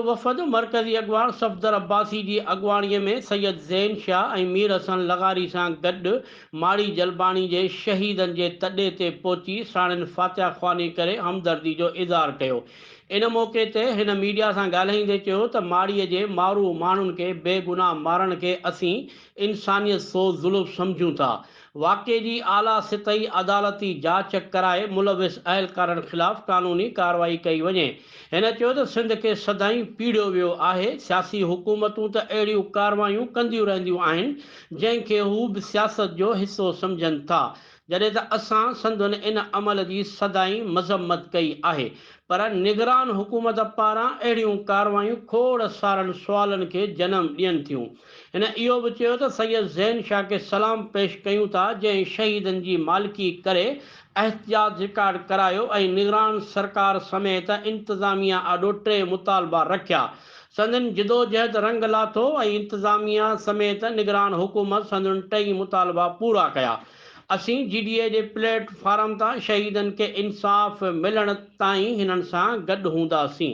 वफ़द मरकज़ी अॻवान सफ़दर अब्बासी जी अॻवाणीअ में सैयद ज़ैन शाह ऐं मीर हसन लगारी सां गॾु माड़ी जलबाणी जे शहीदनि जे तॾे ते पहुची साणिन फातिहा ख़्वानी करे हमदर्दी जो इज़हार कयो। इन मौक़े ते हिन मीडिया सां ॻाल्हाईंदे चयो त माड़ीअ जे मारू माण्हुनि खे बेगुनाह मारण खे असीं इंसानियत सो ज़ुल्म सम्झूं था। वाक़े जी आला सतही अदालती जांच कराए मुलविस अहलकारनि ख़िलाफ़ कानूनी कार्रवाई कई वञे। हिन चयो त सिंध खे सदाईं पीड़ियो वियो आहे। सियासी हुकूमतूं त अहिड़ियूं कार्रवायूं कंदियूं रहंदियूं आहिनि जंहिंखे हू बि सियासत जो हिसो सम्झनि था, जॾहिं त असां संदुनि इन अमल जी सदाईं मज़म्मत कई आहे। पर निगरान हुकूमत पारां अहिड़ियूं कार्रवायूं खोड़ सारनि सुवालनि खे जनम ॾियनि थियूं। हिन इहो बि चयो त सैयद ज़ैन शाह खे सलाम पेश कयूं था जंहिं शहीदनि जी मालिकी करे एहतजाज रिकॉर्ड करायो ऐं निगरान सरकार समेत इंतज़ामिया आॾो 3 मुतालबा रखिया। संदन जिदोजहद रंग लाथो ऐं इंतज़ामिया समेत निगरान हुकूमत संदन 3 मुतालबा पूरा कया। असीं GDA जे प्लेटफार्म तां शहीदनि खे इंसाफ़ मिलण ताईं हिननि सां गॾु हूंदासीं।